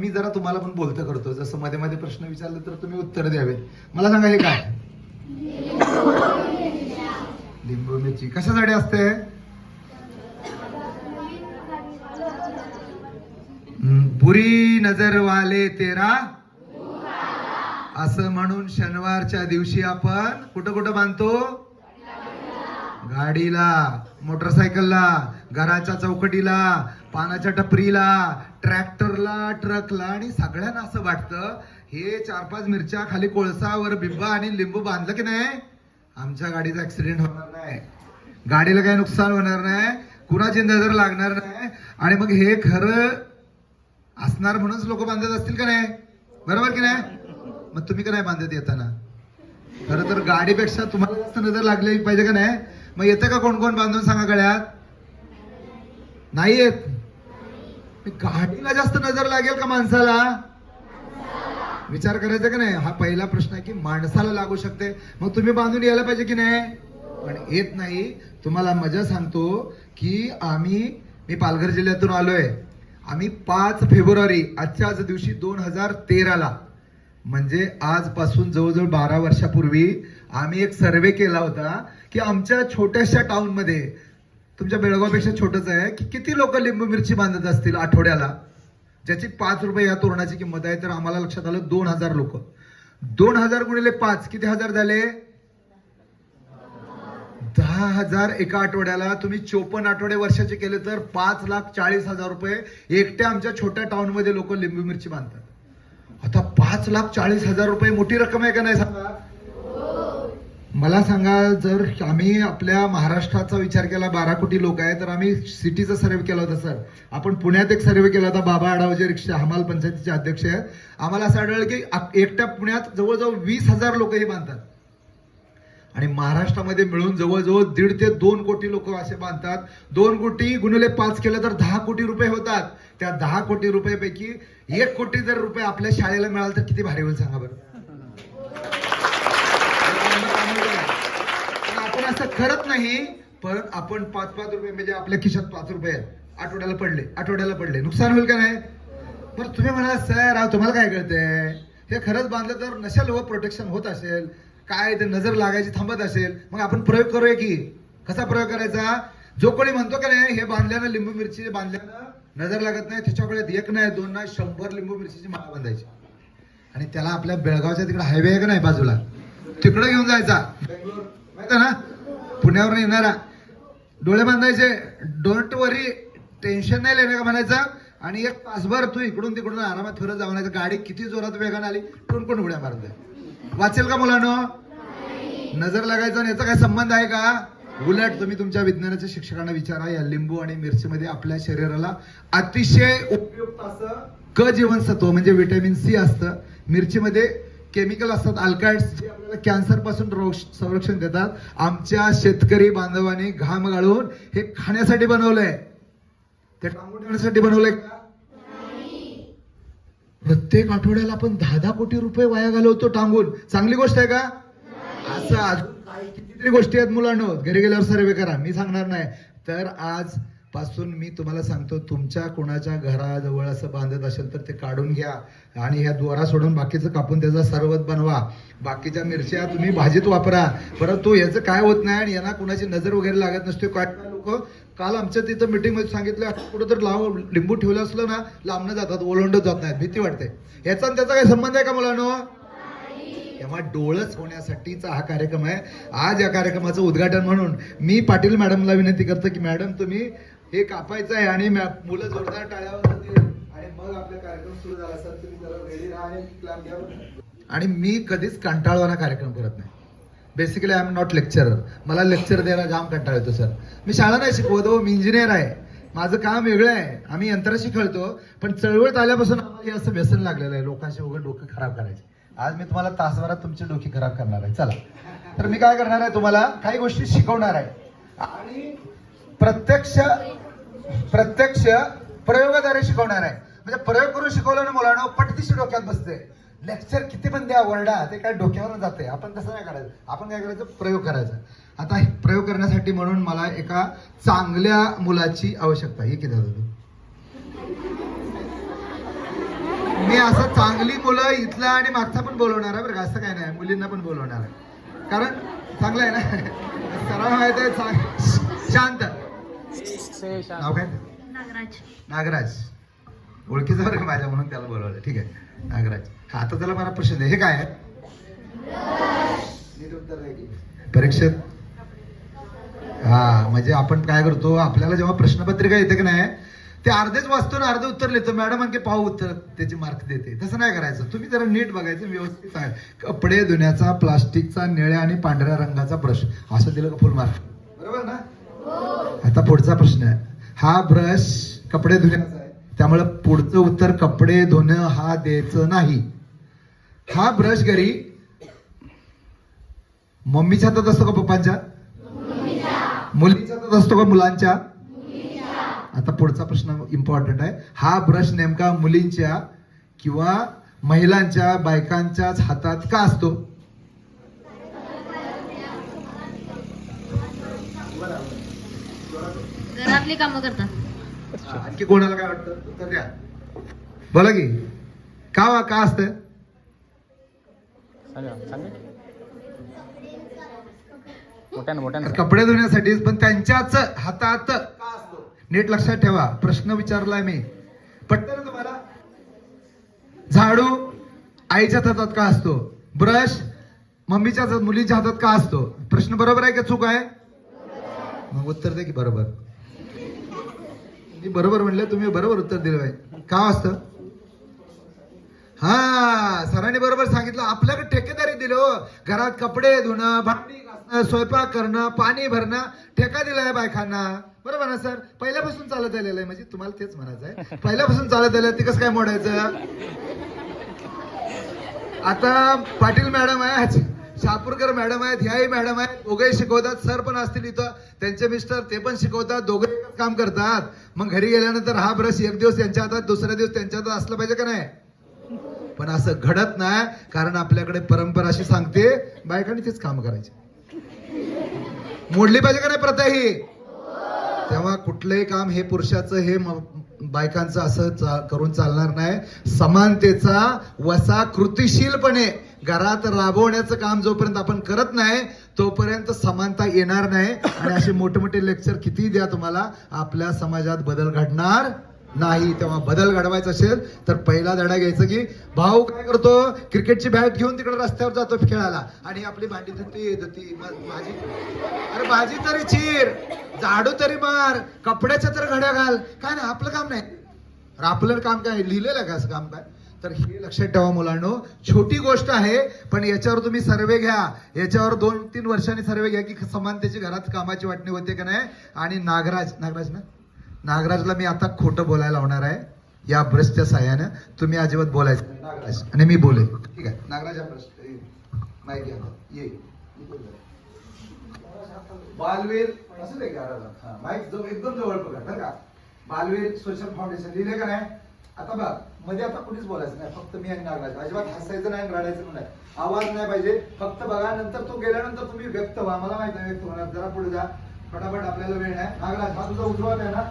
मी जरा तुम्हाला पण बोलतं करतो, जसं मध्ये मध्ये प्रश्न विचारले तर तुम्ही उत्तर द्यावे. मला सांगा हे काय? लिंबू मिरची कशासाठी असते? बुरी नजर वाले तेरा, असं म्हणून शनिवारच्या दिवशी आपण कुठं कुठं बांधतो? गाडीला, मोटरसायकलला, घराच्या चौकटीला, पानाच्या टपरीला, ट्रॅक्टरला, ट्रकला. आणि सगळ्यांना असं वाटतं हे 4-5 मिरच्या खाली कोळसा वर बिब्बा आणि लिंबू बांधलं की नाही आमच्या गाडीचा ऍक्सिडेंट होणार नाही, गाडीला काही नुकसान होणार नाही, कुणाची नजर लागणार नाही. आणि मग हे खरं असणार म्हणूनच लोक बांधत असतील का नाही? बरोबर की नाही? मग तुम्ही का नाही बांधत येताना? खरं तर गाडीपेक्षा तुम्हाला जास्त नजर लागली पाहिजे का नाही? मग येतं का कोण कोण बांधून सांगा गळ्यात? नाही येत. गाडीला जास्त नजर लागेल का माणसाला? विचार करायचा का नाही? हा पहिला प्रश्न आहे की माणसाला लागू शकते, मग तुम्ही बांधून यायला पाहिजे की नाही? पण येत नाही. तुम्हाला मजा सांगतो की मी पालघर जिल्ह्यातून आलोय. आम्ही 5 फेब्रुवारी आजच्याच दिवशी 2013ला म्हणजे आजपासून जवळजवळ 12 वर्षापूर्वी आम्ही एक सर्वे केला होता की आमच्या छोट्याशा टाउन मध्ये, तुमच्या बेळगावपेक्षा छोटंच आहे, की किती लोक लिंबू मिरची बांधत असतील आठवड्याला, ज्याची 5 रुपये या तोरणाची किंमत आहे. तर आम्हाला लक्षात आलं 2000 लोक. 2000 गुणिले 5 किती हजार झाले? 10,000 एका आठवड्याला. तुम्ही 54 आठवडे वर्षाचे केले तर 5,40,000 रुपये एकट्या आमच्या छोट्या टाउन मध्ये लोक लिंबू मिरची बांधतात. आता 5,40,000 रुपये मोठी रक्कम आहे का नाही सांगा? मला सांगा, जर आम्ही आपल्या महाराष्ट्राचा विचार केला 12 कोटी लोक आहे, तर आम्ही सिटीचा सर्वे केला होता सर. आपण पुण्यात एक सर्वे केला होता, बाबा आडावजे रिक्षा हमाल पंचायतीचे अध्यक्ष आहेत. आम्हाला असं आढळलं की एकट्या पुण्यात जवळजवळ 20,000 लोक हे बांधतात. आणि महाराष्ट्रामध्ये मिळून जवळजवळ 1.5 ते 2 कोटी लोक असे बांधतात. 2 कोटी गुणिले 5 केलं तर 10 कोटी रुपये होतात. त्या 10 कोटी रुपयापैकी 1 कोटी जर रुपये आपल्या शाळेला मिळाल तर किती भारी होईल सांगा बरं. आपण असं करत नाही, पण आपण 5-5 रुपये म्हणजे आपल्या खिशात 5 रुपये आठवड्याला पडले नुकसान होईल का नाही? बरं तुम्ही म्हणाल सर तुम्हाला काय कळतंय, हे खरंच बांधलं तर नसेल व प्रोटेक्शन होत असेल, काय ते नजर लागायची थांबत असेल, मग आपण प्रयोग करूया की. कसा प्रयोग करायचा? जो कोणी म्हणतो का नाही हे बांधल्यानं लिंबू मिरची बांधल्यानं नजर लागत नाही, त्याच्याकडे 1 नाही 2 नाही 100 लिंबू मिरचीची माळा बांधायची आणि त्याला आपल्या बेळगावच्या तिकडे हायवे आहे का नाही बाजूला, तिकडे घेऊन जायचा. माहिती ना, पुण्यावर येणारा डोळे बांधायचे, डोंट वरी टेन्शन नाही लेणे का म्हणायचा. आणि 1 तासभर तू इकडून तिकडून आरामात फिरत जाऊन गाडी किती जोरात वेगाने आली टोन उड्या मारत आहे. वाचेल का मुलांनो? नजर लागायचा आणि याचा काय संबंध आहे का? उलट तुम्ही तुमच्या विज्ञानाच्या शिक्षकांना विचारा, या लिंबू आणि मिरचीमध्ये आपल्या शरीराला अतिशय उपयुक्त असं क जीवनसत्व म्हणजे व्हिटॅमिन सी असतं. मिरचीमध्ये केमिकल असतात अल्काइड्स, जे आपल्याला कॅन्सर पासून संरक्षण देतात. आमच्या शेतकरी बांधवांनी घाम गाळून हे खाण्यासाठी बनवलंय, ते टांगून ठेवण्यासाठी बनवलंय का? प्रत्येक आठवड्याला आपण 10-10 कोटी रुपये वाया घालवतो टांगून. चांगली गोष्ट आहे का? असं अजून कितीतरी गोष्टी आहेत मुलांनो, घरी गेल्यावर सर्वे करा, मी सांगणार नाही. तर आज पासून मी तुम्हाला सांगतो, तुमच्या कोणाच्या घराजवळ असं बांधत असेल तर ते काढून घ्या आणि ह्या दोरा सोडून बाकीचं कापून त्याचा सरबत बनवा. बाकीच्या मिरच्या तुम्ही भाजीत वापरा, परंतु याचं काय होत नाही आणि यांना कुणाची नजर वगैरे लागत नसते. काय लोक काल आमच्या तिथं मीटिंग मध्ये सांगितलं, कुठं तर लिंबू ठेवलं असलं ना लांबणं जातात, ओलांडत जात नाहीत, भीती वाटते. याचा आणि त्याचा काही संबंध आहे का मुलांनो? तेव्हा डोळस होण्यासाठीचा हा कार्यक्रम आहे. आज या कार्यक्रमाचं उद्घाटन म्हणून मी पाटील मॅडमला विनंती करतो की मॅडम तुम्ही हे कापायचं आहे आणि मुलं जोरदार टाळ्यावर होतील आणि मग आपला कार्यक्रम सुरू झाला. सर तुम्ही जरा रेडी राहा आणि क्लॅप घ्या. आणि मी कधीच कंटाळवाना कार्यक्रम करत नाही. Basically I am not lecturer. मला लेक्चर द्यायला जाम कंटाळ येतो सर. मी शाळा नाही शिकवतो, मी इंजिनियर आहे, माझं काम वेगळं आहे, आम्ही यंत्राशी खेळतो. पण चळवळीत आल्यापासून आम्हाला असं व्यसन लागलेलं आहे लोकांचे वगैरे डोकं खराब करायचे. आज मी तुम्हाला तासभरात तुमची डोकी खराब करणार आहे. चला, तर मी काय करणार आहे, तुम्हाला काही गोष्टी शिकवणार आहे आणि प्रत्यक्ष प्रयोगाद्वारे शिकवणार आहे. म्हणजे प्रयोग करून शिकवलं ना मुलांना पटदिशी डोक्यात बसते. लेक्चर किती पण द्या, वरडा, ते काय डोक्यावर जाते. आपण तसं नाही करायचं, आपण काय करायचं, प्रयोग करायचा. आता हे प्रयोग करण्यासाठी म्हणून मला एका चांगल्या मुलाची आवश्यकता आहे. हे किती असं चांगली मुलं इथला आणि मागचा पण बोलवणार आहे बरं का, असं काय नाही, मुलींना पण बोलवणार आहे, कारण चांगलं आहे ना. सर्व माहित आहे. शांत नाव काय? नागराज. ओळखीचं बरं का माझ्या, म्हणून त्याला बोलवलं. ठीक आहे नागराज. हा, आता त्याला मला प्रश्न दे, हे काय आहे? नीट उत्तर द्या की परीक्षेत. हा, म्हणजे आपण काय करतो, आपल्याला जेव्हा प्रश्नपत्रिका येते की नाही, ते अर्धेच वाचतो ना अर्धे उत्तर लिहितो, मॅडम आणखी पाहू उत्तर त्याची मार्क देते. तसं नाही करायचं, तुम्ही जरा नीट बघायचं, व्यवस्थित आहे. कपडे धुण्याचा प्लास्टिकचा निळ्या आणि पांढऱ्या रंगाचा ब्रश, असं दिलं का फुल मार्क, बरोबर ना? आता पुढचा प्रश्न आहे, हा ब्रश कपडे धुण्याचा आहे, त्यामुळे पुढचं उत्तर कपडे धुणं हा द्यायचं नाही. हा ब्रश घरी मम्मीच्या हातात असतो का पप्पांच्या? मुलीच्या हातात असतो का मुलांच्या? आता पुढचा प्रश्न इम्पॉर्टंट आहे, हा ब्रश नेमका मुलींच्या किंवा महिलांच्या बायकांच्याच हातात का असतो? घरातली कामं करतात. आणखी कोणाला काय वाटतं, उत्तर द्या. बोला की, का असतं? कपडे धुण्यासाठी, पण त्यांच्याच हातात का असतो? नीट लक्षात ठेवा, प्रश्न विचारलाय मी, पटतं ना तुम्हाला? झाडू आईच्या हातात का असतो? ब्रश मम्मीच्या मुलीच्या हातात का असतो? प्रश्न बरोबर आहे का चूक आहे? मग उत्तर दे की बरोबर. मी बरोबर म्हणलं, तुम्ही बरोबर उत्तर दिलं पाहिजे. का असतं? हा, सरांनी बरोबर सांगितलं, आपल्याकडे ठेकेदारी दिलं हो. घरात कपडे धुणं, भांडी घासणं, स्वयंपाक करणं, पाणी भरणं ठेका दिलाय बायकांना, बरोबर ना सर? पहिल्यापासून चालत आलेलं आहे, म्हणजे तुम्हाला तेच म्हणायचं आहे, पहिल्यापासून चालत आलं, ते कसं काय मोडायचं? आता पाटील मॅडम आहेत, शापूरकर मॅडम आहेत, ह्याही मॅडम आहेत, दोघेही शिकवतात, सर पण असतील इथं, त्यांचे मिस्टर ते पण शिकवतात, दोघे काम करतात. मग घरी गेल्यानंतर हा ब्रश एक दिवस त्यांच्या हातात, दुसऱ्या दिवस त्यांच्या हातात असलं पाहिजे का नाही? पण असं घडत नाही, कारण आपल्याकडे परंपरा अशी सांगते बायकांनी तेच काम करायचे. मोडली पाहिजे का नाही प्रथा ही? तेव्हा कुठलंही काम हे पुरुषाचं हे बायकांचं असं करून चालणार नाही. समानतेचा वसा कृतिशीलपणे घरात राबवण्याचं काम जोपर्यंत आपण करत नाही तोपर्यंत समानता येणार नाही. आणि असे मोठे मोठे लेक्चर किती द्या तुम्हाला, आपल्या समाजात बदल घडणार नाही. तेव्हा बदल घडवायचा असेल तर पहिला धडा घ्यायचा की भाऊ काय करतो, क्रिकेटची बॅट घेऊन तिकडे रस्त्यावर जातो खेळायला, आणि आपली भांडी धुती भाजी, अरे भाजी तरी चीर, झाडू तरी मार, कपड्याच्या तर घड्या घाल, काय नाही आपलं काम नाही. आपलं काम काय लिहिलेलं का असं काम काय? तर हे लक्षात ठेवा मुलांनो, छोटी गोष्ट आहे, पण याच्यावर तुम्ही सर्वे घ्या, याच्यावर 2-3 वर्षांनी सर्वे घ्या की समानतेची घरात कामाची वाटणी होते का नाही. आणि नागराजला मी आता खोटं बोलायला लावणार आहे या ब्रशच्या साह्यानं, तुम्ही अजिबात बोलायचं नागराज, आणि मी बोलेन, ठीक आहे? नागराज हा ब्रश माहिती ये बालवीर असं दे का, माईक जो एकदम जवळ पकड बरं का. बालवीर सोशल फाउंडेशन लिहिले का नाही? आता बघ, मध्ये आता कुणीच बोलायचं नाही, फक्त मी आणि नागराज, अजिबात हसायचं नाही, रडायचं नाही, आवाज नाही पाहिजे, फक्त बघा. नंतर तो गेल्यानंतर तुम्ही व्यक्त व्हा, मला माहित नाही व्यक्त होणार, जरा पुढे जा, फटाफट आपल्याला वेळ नाही. नागराज हा तुझा उजवा आहे ना,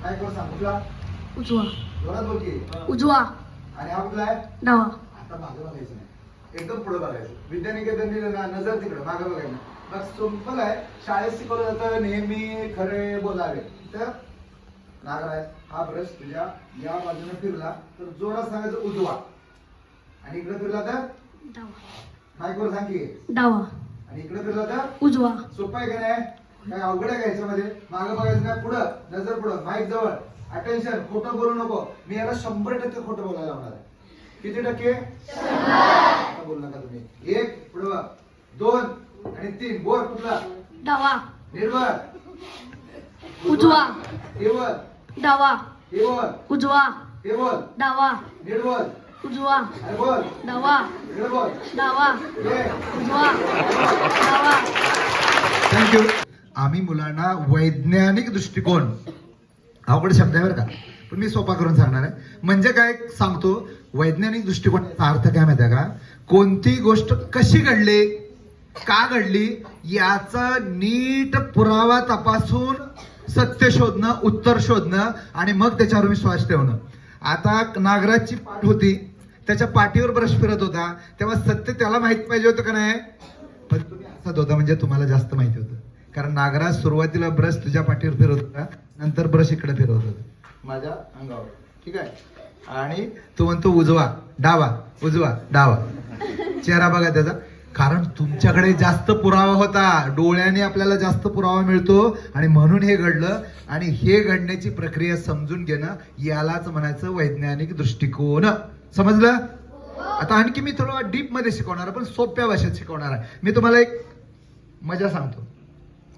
काय कर सांग, कुठला? उजवा. जोरात बोल की. उजवा. आणि हा कुठला आहे? डावा. आता मागे बघायचं नाही, एकदम पुढे बघायचं. विद्यानिकेतन दिलं ना, नजर तिकडे मागे बघायचं. बस सिंपल आहे, शाळेत शिकवलं जातं नेहमी खरे बोलावे. तर नागराज हा ब्रश तुझ्या या बाजूने फिरला तर जोरात सांगायचं उजवा, आणि इकडे फिरला तर डावा. माईकवर सांग की डावा. आणि इकडे फिरला तर उजवा. सोपं आहे का नाही? काय अवघड आहे का याच्यामध्ये? मागं बघायचं नाही, पुढं नजर, पुढं माईक जवळ. अटेन्शन, खोटं बोलू नको. मी याला 100% खोटं बोलायला लावणार आहे. किती टक्के? 100. बोलू नका तुम्ही. 1 पुढं, 2 आणि 3. बोल कुठला? डावा. निर्भर. उजवा. केवळ. डावा. केवळ. उजवा. केवळ. डावा. निर्भर. उजवा. अरे बोल. डावा. निर्भर. डावा. ये. उजवा. डावा. थँक्यू. आम्ही मुलांना वैज्ञानिक दृष्टिकोन, अवघड शब्द आहे बरं का, पण मी सोपा करून सांगणार आहे. म्हणजे काय सांगतो, वैज्ञानिक दृष्टिकोनाचा अर्थ काय माहिती आहे का? कोणती गोष्ट कशी घडली, का घडली, याचा नीट पुरावा तपासून सत्य शोधणं, उत्तर शोधणं, आणि मग त्याच्यावर विश्वास ठेवणं. आता नागराजची पाठ होती, त्याच्या पाठीवर ब्रश फिरत होता तेव्हा सत्य त्याला माहित पाहिजे होतं का नाही? पण तुम्ही हसत होता म्हणजे तुम्हाला जास्त माहिती होतं. कारण नागराज सुरुवातीला ब्रश तुझ्या पाठीवर फिरत होता, नंतर ब्रश इकडे फिरवत होता माझ्या अंगावर. ठीक आहे. आणि तू म्हणतो उजवा डावा उजवा डावा. चेहरा बघा त्याचा. कारण तुमच्याकडे जास्त पुरावा होता, डोळ्याने आपल्याला जास्त पुरावा मिळतो आणि म्हणून हे घडलं. आणि हे घडण्याची प्रक्रिया समजून घेणं यालाच म्हणायचं वैज्ञानिक दृष्टिकोन. समजलं? आता आणखी मी थोडं डीप मध्ये शिकवणार, पण सोप्या भाषेत शिकवणार आहे. मी तुम्हाला एक मजा सांगतो.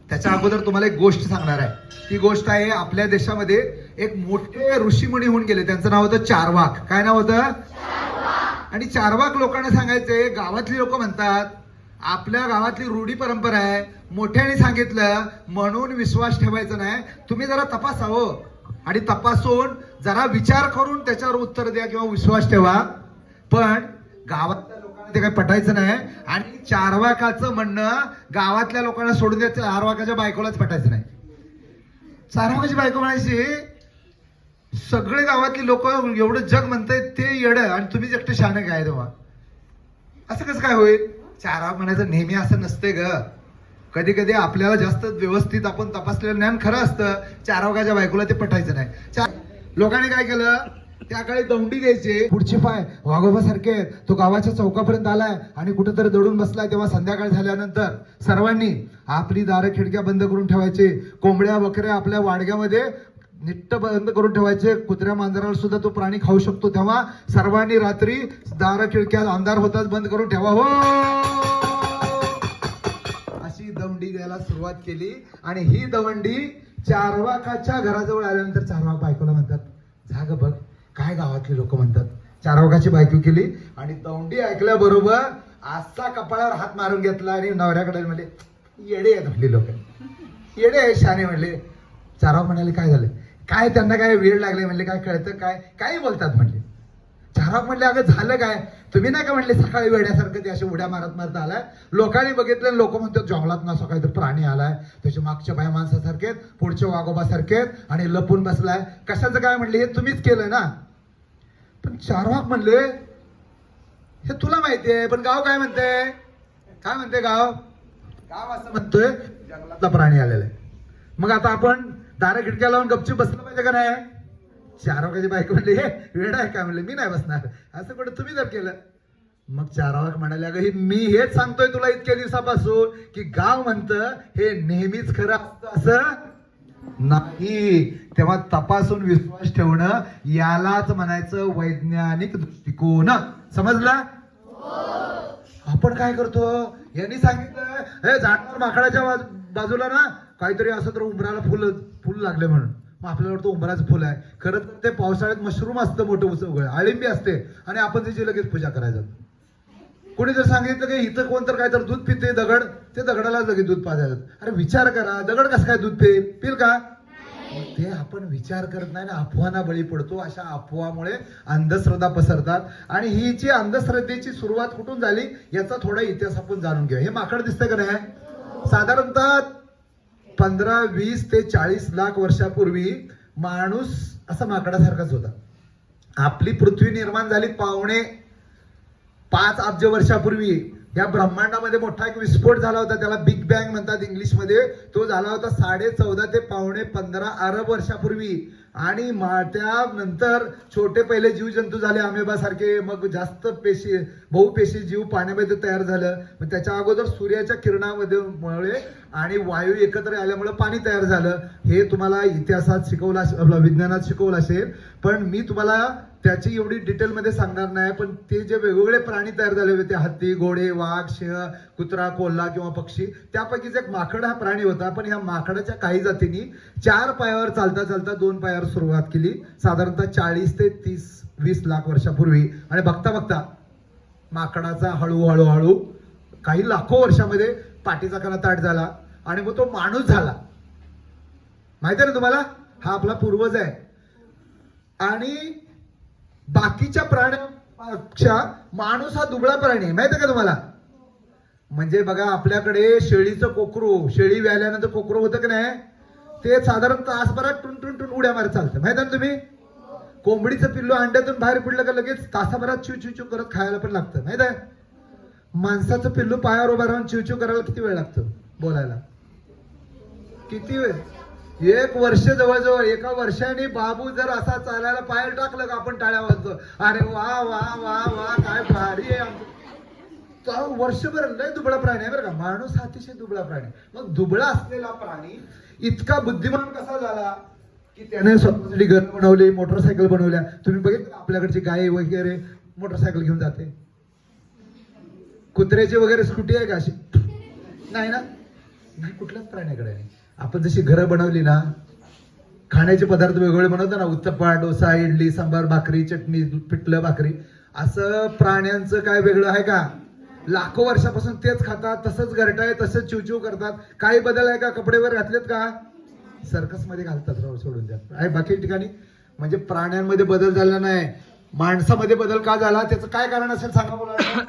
त्याच्या अगोदर तुम्हाला एक गोष्ट सांगणार आहे. ती गोष्ट आहे, आपल्या देशामध्ये एक मोठे ऋषीमुनी होऊन गेले. त्यांचं नाव होतं चारवाक. काय नाव होतं? आणि चारवाक लोकांना सांगायचे, गावातली लोक म्हणतात आपल्या गावातली रूढी परंपरा आहे, मोठ्याने सांगितलं म्हणून विश्वास ठेवायचा नाही, तुम्ही जरा तपासावं आणि तपासून जरा विचार करून त्याच्यावर उत्तर द्या किंवा विश्वास ठेवा. पण गावातल्या लोकांना ते काही पटायचं नाही. आणि चारवाकाचं म्हणणं गावातल्या लोकांना सोडून द्यायचं, चारवाकाच्या बायकोलाच पटायचं नाही. चारवाकाची बायको म्हणायची सगळे गावातली लोक एवढं जग म्हणतायत ते येडं आणि तुम्हीच एकटे शहाणे काय तेव्हा असं कसं काय होईल? चारवाक म्हणायचं नेहमी असं नसते ग. कधी कधी आपल्याला जास्त व्यवस्थित आपण तपासलेलं ज्ञान खरं असतं. चारवाकाच्या बायकोला ते पटायचं नाही. लोकांनी काय केलं, त्या काळी दौंडी द्यायचे. पुढचे पाय वाघोबा सारखे तो गावाच्या चौकापर्यंत आलाय आणि कुठेतरी दडून बसलाय. तेव्हा संध्याकाळ झाल्यानंतर सर्वांनी आपली दारं खिडक्या बंद करून ठेवायचे. कोंबड्या बकऱ्या आपल्या वाडग्यामध्ये निट्ट बंद करून ठेवायचे. कुत्र्या मांजराला सुद्धा तो प्राणी खाऊ शकतो. तेव्हा सर्वांनी रात्री दारं खिडक्या अंधार होताच बंद करून ठेवा हो, अशी दवंडी द्यायला सुरुवात केली. आणि ही दवंडी चारवाकाच्या घराजवळ आल्यानंतर चारवाक बायकोला म्हणतात, जा ग बघ काय गावातली लोक म्हणतात. चारवाकाची बायको केली आणि दवंडी ऐकल्याबरोबर असा कपाळावर हात मारून घेतला आणि नवऱ्याकडे म्हणले, येडे आहेत म्हणले लोक, येडे आहे शाने म्हणले. चारवाक म्हणाले काय झालं, काय त्यांना काय वेळ लागले म्हणले, काय कळतं काय, काही बोलतात म्हणले. चारवाक म्हणले अगं झालं काय, तुम्ही नाही का म्हणले सकाळी वेड्यासारखं ते असे उड्या मारत मारत आलाय. लोकांनी बघितलं, लोक म्हणतात जंगलात ना सकाळी तर प्राणी आलाय, त्याच्या मागच्या बाय माणसासारखे पुढच्या वाघोबासारखे आणि लपून बसलाय. कशाचं काय म्हणले, हे तुम्हीच केलं ना. पण चारवाक म्हणले हे तुला माहितीये, पण गाव काय म्हणते, काय म्हणते गाव, गाव असं म्हणतोय जंगलातला प्राणी आलेला आहे. मग आता आपण दारा खिडक्या लावून गपचूप बसलं पाहिजे का नाही? चारवाकाची बायको म्हणले हे वेळ आहे का, म्हणले मी नाही बसणार. असं कुठं तुम्ही जर केलं. मग चारवाक म्हणाले अगं ही मी हेच सांगतोय तुला इतक्या दिवसापासून की गाव म्हणतं हे नेहमीच खरं असतं असं नाही. तेव्हा तपासून विश्वास ठेवणं यालाच म्हणायचं वैज्ञानिक दृष्टिकोन. समजला? आपण काय करतो, यांनी सांगितलं हे झाडावर माकडाच्या बाजूला ना काहीतरी असं तर उंबराला फुल लागले म्हणून, मग आपल्याला वाटतं उंबराचं फुल आहे. खरं तर ते पावसाळ्यात मशरूम असतं मोठं उचल आळिंबी असते आणि आपण त्याची लगेच पूजा करायचं. कोणी जर सांगितलं की इथं कोण तर काय तर दूध पिते दगड, ते दगडाला लगेच दूध पाजायचं. अरे विचार करा, दगड कसं काय दूध पिल का? ते आपण विचार करत नाही ना, अफवांना बळी पडतो. अशा अफवामुळे अंधश्रद्धा पसरतात. आणि ही जी अंधश्रद्धेची सुरुवात कुठून झाली याचा थोडा इतिहास आपण जाणून घेऊ. हे माकड दिसतंय का नाही, साधारणतः 15, 20 ते 40 लाख वर्षापूर्वी माणूस असा माकडासारखाच होता. आपली पृथ्वी निर्माण झाली 5.5 अब्ज वर्षापूर्वी. या ब्रह्मांडामध्ये मोठा एक विस्फोट झाला होता, त्याला बिग बँग म्हणतात इंग्लिशमध्ये. तो झाला होता 14.5 ते 15 अरब वर्षापूर्वी. आणि त्यानंतर छोटे पहिले जीवजंतू झाले अमेबा सारखे, मग जास्त बहुपेशी जीव पाण्यामध्ये तयार झालं. मग त्याच्या अगोदर सूर्याच्या किरणामध्ये मुळे आणि वायू एकत्र आल्यामुळे पाणी तयार झालं. हे तुम्हाला इतिहासात शिकवलं, विज्ञानात शिकवलं असेल, पण मी तुम्हाला त्याची एवढी डिटेलमध्ये सांगणार नाही. पण ते जे वेगवेगळे प्राणी तयार झाले होते, हत्ती, घोडे, वाघ, सिंह, कुत्रा, कोल्हा किंवा पक्षी, त्यापैकीच एक माकड हा प्राणी होता. पण ह्या माकडाच्या काही जातींनी 4 पायावर चालता चालता 2 पायावर सुरुवात केली, साधारणतः 40 ते 20 लाख वर्षापूर्वी. आणि बघता बघता माकडाचा हळूहळू काही लाखो वर्षामध्ये पाठीचा कणा ताट झाला आणि मग तो माणूस झाला. माहिती आहे ना तुम्हाला, हा आपला पूर्वज आहे. आणि बाकीच्या प्राण्यापेक्षा माणूस हा दुबळा प्राणी आहे, माहिती आहे का तुम्हाला? म्हणजे बघा आपल्याकडे शेळीचं कोकरू, शेळी व्याल्यानंतर कोकरू होतं की नाही, ते साधारण तासभरात टुन टुन टुन उड्या मारत चालतं, माहिती आहे ना तुम्ही? कोंबडीचं पिल्लू अंड्यातून बाहेर पडलं का लगेच तासाभरात चिव चिव चिव करत खायला पण लागतं माहित आहे. माणसाचं पिल्लू पायावर उभा राहून चिव चिव करायला किती वेळ लागतो बोलायला? किती वेळ? 1 वर्ष जवळजवळ. 1 वर्षाने बाबू जर असा चालायला पाय टाकलं का आपण टाळ्या वाजतो, अरे वा वा वा वा काय भारी आहे. वर्षभर लय दुबळा प्राणी आहे बरं का. माणूस हा अतिशय दुबळा प्राणी. मग दुबळा असलेला प्राणी इतका बुद्धिमान कसा झाला की त्याने स्वतःसाठी घर बनवली, मोटरसायकल बनवल्या. तुम्ही बघितलं आपल्याकडची गाय वगैरे मोटरसायकल घेऊन जाते. कुत्र्याची वगैरे स्कूटी आहे का अशी? नाही ना, नाही कुठल्याच प्राण्याकडे नाही. आपण जशी घरं बनवली ना, खाण्याचे पदार्थ वेगवेगळे बनवतो ना, उत्तप्पा, डोसा, इडली, सांबार, भाकरी, चटणी, पिठलं, भाकरी, असं प्राण्यांचं काय वेगळं आहे का? लाखो वर्षापासून तेच खातात, तसंच घरटाय, तसंच चिवचिव करतात. काही बदल आहे का? कपडे वर घातलेत का? सर्कस मध्ये घालतात राव, सोडून द्या. आहे बाकी ठिकाणी. म्हणजे प्राण्यांमध्ये बदल झाला नाही, माणसामध्ये बदल का झाला? त्याचं काय कारण असेल सांगा मला.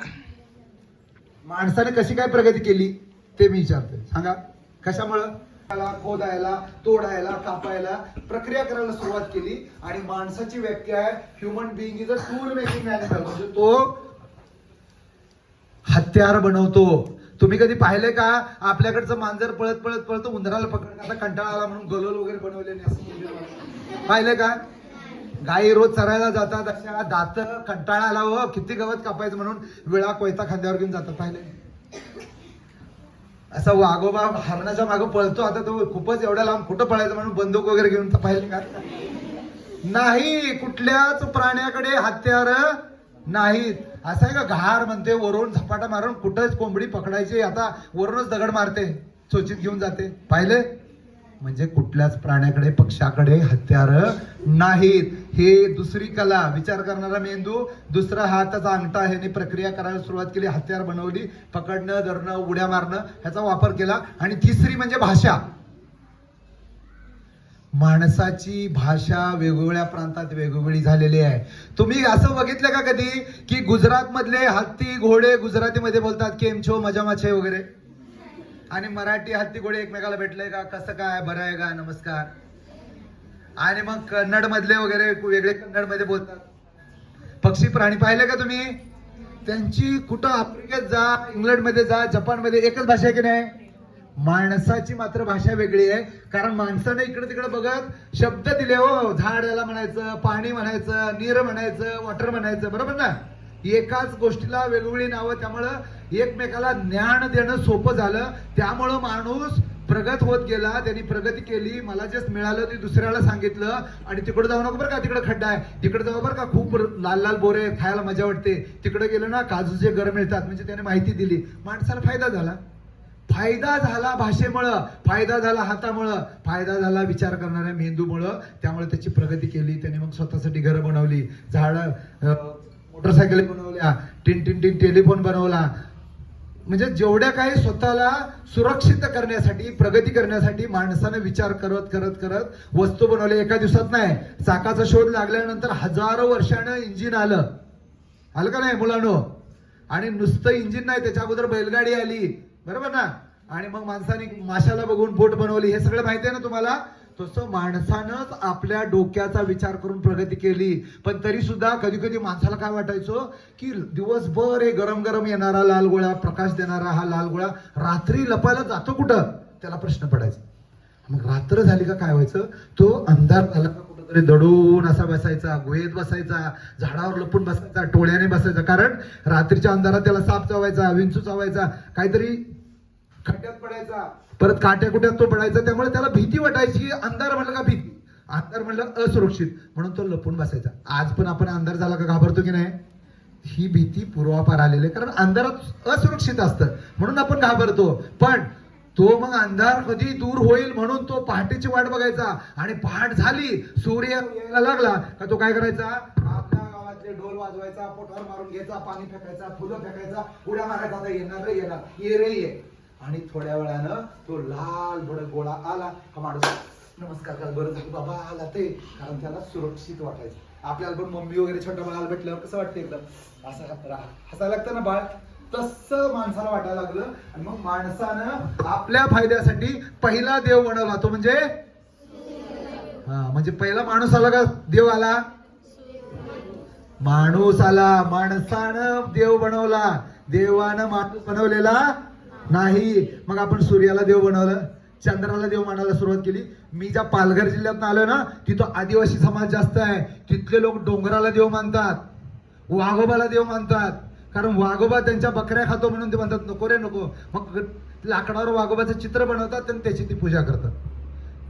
माणसाने कशी काय प्रगती केली ते मी विचारतोय, सांगा. कशामुळं? खोदायला, तोडायला, कापायला, प्रक्रिया करायला सुरुवात केली. आणि माणसाची व्याख्या आहे human being is a tool making animal. म्हणजे तो हत्यार बनवतो. तुम्ही कधी पाहिले का आपल्याकडचं मांजर पळत पळत पळत उंदराला पकडण्याचा कंटाळा आला म्हणून गलोल वगैरे बनवले नाही असं पाहिलंय का? गायी रोज चरायला जातात, अशा दात कंटाळा आला हो किती गवत कापायचं म्हणून विळा कोयता खांद्यावर घेऊन जातात. पाहिले असा वाघोबा हरणाच्या मागं पळतो, आता तो खूपच एवढ्या लांब कुठं पळायचं म्हणून बंदूक वगैरे घेऊन पाहिले का? नाही, कुठल्याच प्राण्याकडे हत्यार नाहीत. असं आहे का घार म्हणते वरून झपाटा मारून कुठंच कोंबडी पकडायची, आता वरूनच दगड मारते, चोचीत घेऊन जाते. पाहिले? म्हणजे कुठल्याच प्राण्याकडे, पक्षाकडे हत्यार नाहीत. हे दुसरी कला, विचार करणारा मेंदू, दुसरा हाताचा अंगठा ह्याने प्रक्रिया करायला सुरुवात केली, हत्यार बनवली, पकडणं, धरणं, उड्या मारणं ह्याचा वापर केला. आणि तिसरी म्हणजे भाषा. माणसाची भाषा वेगवेगळ्या प्रांतात वेगवेगळी झालेली आहे. तुम्ही असं बघितलं का कधी की गुजरात मधले हत्ती घोडे गुजरातीमध्ये बोलतात केम छो, मजा माछे वगैरे, आणि मराठी हत्ती घोडे एकमेकाला भेटले का कसं काय, बरं आहे का, नमस्कार. आणि मग कन्नड मधले वगैरे वेगळे कन्नड मध्ये बोलतात. पक्षी प्राणी पाहिले का तुम्ही? त्यांची कुठं आफ्रिकेत जा, इंग्लंड मध्ये जा, जपान मध्ये एकच भाषा आहे की नाही? माणसाची मात्र भाषा वेगळी आहे. कारण माणसाने इकडे तिकडे बघत शब्द दिले हो. झाड याला म्हणायचं, पाणी म्हणायचं, नीर म्हणायचं, वॉटर म्हणायचं, बरोबर ना? एकाच गोष्टीला वेगवेगळी नावं. त्यामुळं एकमेकाला ज्ञान देणं सोपं झालं. त्यामुळं माणूस प्रगत होत गेला, त्यांनी प्रगती केली. मला जे मिळालं ते दुसऱ्याला सांगितलं. आणि तिकडे जाऊ नको बरं का, तिकडे खड्डा आहे, तिकडे जाऊ बरं का, खूप लाल लाल बोरे खायला मजा वाटते, तिकडे गेलं ना काजूचे गर मिळतात, म्हणजे त्याने माहिती दिली. माणसाला फायदा झाला. फायदा झाला भाषेमुळं, फायदा झाला हातामुळं, फायदा झाला विचार करणाऱ्या मेंदूमुळं. त्यामुळे त्याची प्रगती केली. त्याने मग स्वतःसाठी घरं बनवली, झाडं, मोटरसायकल बनवल्या, टिन टिन टिन टेलिफोन बनवला. म्हणजे जेवढ्या काही स्वतःला सुरक्षित करण्यासाठी, प्रगती करण्यासाठी माणसाने विचार करत करत करत वस्तू बनवल्या. एका दिवसात नाही. चाकाचा शोध लागल्यानंतर हजारो वर्षानं इंजिन आलं का नाही मुलांनो? आणि नुसतं इंजिन नाही, त्याच्या अगोदर बैलगाडी आली, बरोबर ना? आणि मग माणसाने माशाला बघून बोट बनवली. हे सगळं माहिती आहे ना तुम्हाला? तसं माणसानंच आपल्या डोक्याचा विचार करून प्रगती केली. पण तरी सुद्धा कधी कधी माणसाला काय वाटायचं की दिवसभर हे गरम गरम येणारा लाल गोळा, प्रकाश देणारा हा लाल गोळा रात्री लपायला जातो कुठं, त्याला प्रश्न पडायचा. मग रात्र झाली का काय व्हायचं, तो अंधार झाला का कुठंतरी दडून असा बसायचा, गुहेत बसायचा, झाडावर लपून बसायचा, टोळ्याने बसायचा. कारण रात्रीच्या अंधारात त्याला साप चावायचा, विंचू चावायचा, काहीतरी खड्ड्यात पडायचा, परत काट्या कुट्यात तो पडायचा. त्यामुळे त्याला भीती वाटायची. अंधार म्हणलं का भीती, अंधार म्हणलं असुरक्षित, म्हणून तो लपून बसायचा. आज पण आपण अंधार झाला का घाबरतो की नाही? ही भीती पूर्वापार आलेली आहे. कारण अंधारात असुरक्षित असतं म्हणून आपण घाबरतो. पण तो मग अंधार कधी दूर होईल म्हणून तो पहाटेची वाट बघायचा. आणि पहाट झाली, सूर्य यायला लागला का तो काय करायचा, आपल्या गावातले ढोल वाजवायचा, पोटावर मारून घ्यायचा, पाणी फेकायचा, फुलं फेकायचा, उड्या मारायचा, आता येणार रे येणार, ये रे ये. आणि थोड्या वेळानं तो लाल भडक गोळा आला का माणूस नमस्कार करा, बरं झालं बाबा आला ते. कारण त्याला सुरक्षित वाटायचं. आपल्याला पण मम्मी वगैरे छोट्या बाळाला भेटल्यावर कसं वाटतं, एकदम असं हसायला लागतं ना बाळ, तसं माणसाला वाटायला लागलं. आणि मग माणसानं आपल्या फायद्यासाठी पहिला देव बनवला, तो म्हणजे म्हणजे पहिला माणूस आला का देव आला, माणूस आला, माणसानं देव बनवला, देवानं माणूस बनवलेला नाही. मग आपण सूर्याला देव बनवलं, चंद्राला देव मानायला सुरुवात केली. मी ज्या पालघर जिल्ह्यात आलोय ना, तिथं आदिवासी समाज जास्त आहे. तिथले लोक डोंगराला देव मानतात, वाघोबाला देव मानतात. कारण वाघोबा त्यांच्या बकऱ्या खातो म्हणून ते म्हणतात नको रे नको. मग लाकडावर वाघोबाचं चित्र बनवतात आणि त्याची ती पूजा करतात.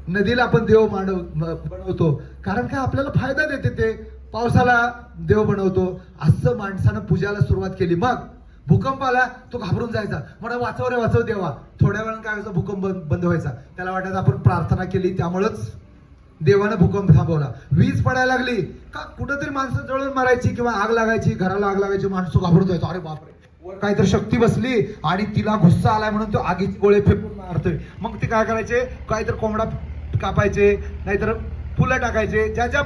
नदीला आपण देव बनवतो कारण काय आपल्याला फायदा देते ते. पावसाला देव बनवतो. असं माणसानं पूजाला सुरुवात केली. मग भूकंप आला, तो घाबरून जायचा, मला वाचव रे वाचव देवा. थोड्या वेळानं काय व्हायचं, भूकंप बंद व्हायचा. त्याला वाटायचं आपण प्रार्थना केली त्यामुळंच देवानं भूकंप थांबवला. वीज पडायला लागली का कुठंतरी माणसं जळून मारायची किंवा आग लागायची, घराला आग लागायची, माणसं घाबरून जायचं, अरे बापरे वर काहीतरी शक्ती बसली आणि तिला गुस्सा आलाय म्हणून तो आगीचे गोळे फेकून मारतोय. मग ते काय करायचे, काहीतरी कोंबडा कापायचे, नाहीतर फुलं टाकायचे. ज्या ज्या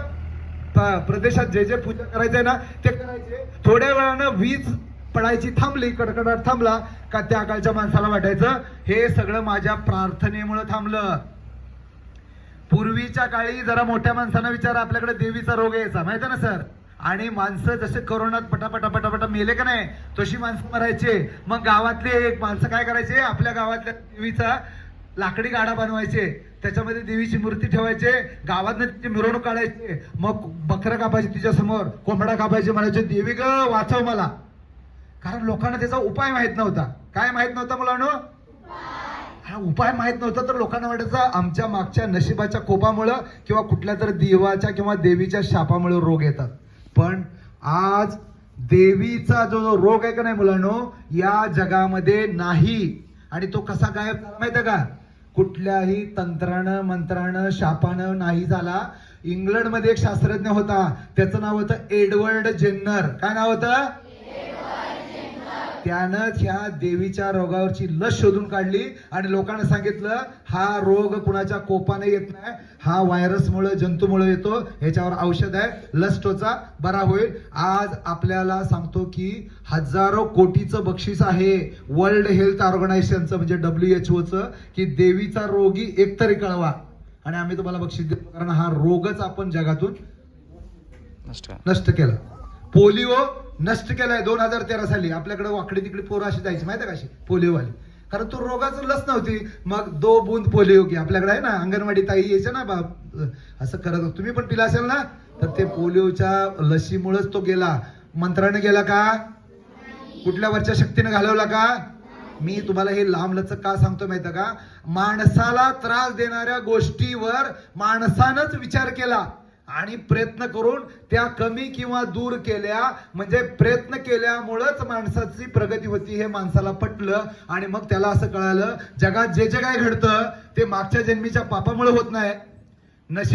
प्रदेशात जे जे पूजा करायचंय ना ते करायचे. थोड्या वेळानं वीज पडायची थांबली, कडकडाट थांबला का त्या काळच्या माणसाला वाटायचं हे सगळं माझ्या प्रार्थनेमुळे थांबलं. पूर्वीच्या काळी जरा मोठ्या माणसांना विचार, आपल्याकडे देवीचा रोग यायचा माहिती ना सर. आणि माणसं जसे कोरोनात पटापटा मेले का नाही तशी माणसं मरायचे. मग गावातले एक माणसं काय करायचे, आपल्या गावातल्या देवीचा लाकडी गाडा बनवायचे, त्याच्यामध्ये देवीची मूर्ती ठेवायचे, गावातनं तिची मिरवणूक काढायचे. मग बकरं कापायचे तिच्या समोर, कोंबडा कापायचे, म्हणायचे देवी ग वाचव मला. कारण लोकांना त्याचा उपाय माहित नव्हता. काय माहित नव्हता मुलांनो? हा उपाय माहित नव्हता. तर लोकांना वाटायचं आमच्या मागच्या नशिबाच्या कोपामुळं किंवा कुठल्या तर देवाच्या किंवा देवीच्या शापामुळे रोग येतात. पण आज देवीचा जो रोग आहे का नाही मुलांनो, या जगामध्ये नाही. आणि तो कसा गायब झाला माहिती आहे का? कुठल्याही तंत्रानं मंत्रानं शापानं नाही झाला. इंग्लंडमध्ये एक शास्त्रज्ञ होता, त्याचं नाव होतं एडवर्ड जेन्नर. काय नाव होतं? त्यानं ह्या देवीच्या रोगावरची लस शोधून काढली आणि लोकांना सांगितलं हा रोग कुणाच्या कोपाने येत नाही, हा व्हायरसमुळे जंतूमुळे येतो, ह्याच्यावर औषध आहे, लस टोचा बरा होईल. आज आपल्याला सांगतो की हजारो कोटीचं बक्षीस आहे वर्ल्ड हेल्थ ऑर्गनायझेशनचं म्हणजे WHO की देवीचा रोगी एकतरी कळवा. आणि आम्ही तुम्हाला बक्षीस देतो कारण हा रोगच आपण जगातून नष्ट केला. पोलिओ नष्ट केलाय 2013 साली. आपल्याकडे वाकडी तिकडे पोरं अशी जायची माहिती आहे का, अशी पोलिओवाली, कारण तो रोगाचं लस नव्हती. मग 2 बूंद पोलिओ की आपल्याकडे आहे ना, अंगणवाडी ताई यायच्या ना असं करत. तुम्ही पण पिला असेल ना, तर ते पोलिओच्या लसीमुळेच तो गेला. मंत्राने गेला का? कुठल्या वरच्या शक्तीने घालवला का? मी तुम्हाला हे लांब लचक का सांगतो माहिती का? माणसाला त्रास देणाऱ्या गोष्टीवर माणसानंच विचार केला आणि प्रयत्न करून त्या कमी किंवा दूर केल्या. म्हणजे प्रयत्न केल्यामुळेच माणसाची प्रगती होती हे माणसाला पटलं. आणि मग त्याला असं कळालं जगात जे जे काय घडतं ते मागच्या जन्मीच्या पापामुळे होत नाही, नशीब